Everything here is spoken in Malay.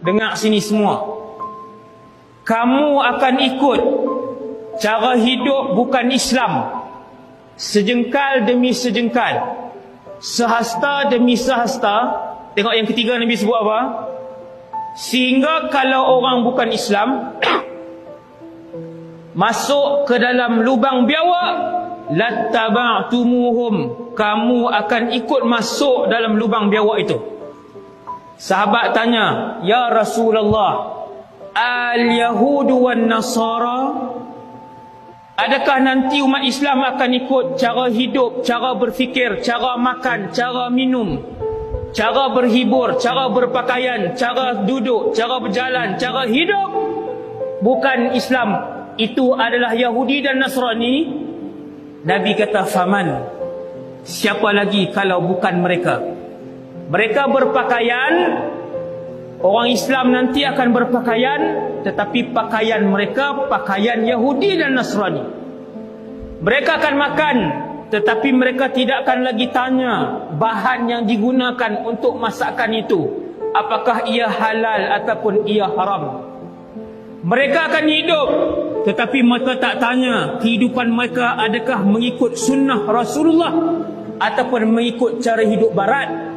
dengar sini semua. Kamu akan ikut cara hidup bukan Islam, sejengkal demi sejengkal, sehasta demi sehasta. Tengok yang ketiga Nabi sebut apa? Sehingga kalau orang bukan Islam masuk ke dalam lubang biawak, lattaba'tumuhum, kamu akan ikut masuk dalam lubang biawak itu. Sahabat tanya, ya Rasulullah, al-Yahudu wan Nasara, adakah nanti umat Islam akan ikut cara hidup, cara berfikir, cara makan, cara minum, cara berhibur, cara berpakaian, cara duduk, cara berjalan, cara hidup bukan Islam, itu adalah Yahudi dan Nasrani? Nabi kata, faman, siapa lagi kalau bukan mereka? Mereka berpakaian, orang Islam nanti akan berpakaian, tetapi pakaian mereka pakaian Yahudi dan Nasrani. Mereka akan makan, tetapi mereka tidak akan lagi tanya bahan yang digunakan untuk masakan itu, apakah ia halal ataupun ia haram. Mereka akan hidup, tetapi mereka tak tanya kehidupan mereka adakah mengikut sunnah Rasulullah ataupun mengikut cara hidup barat.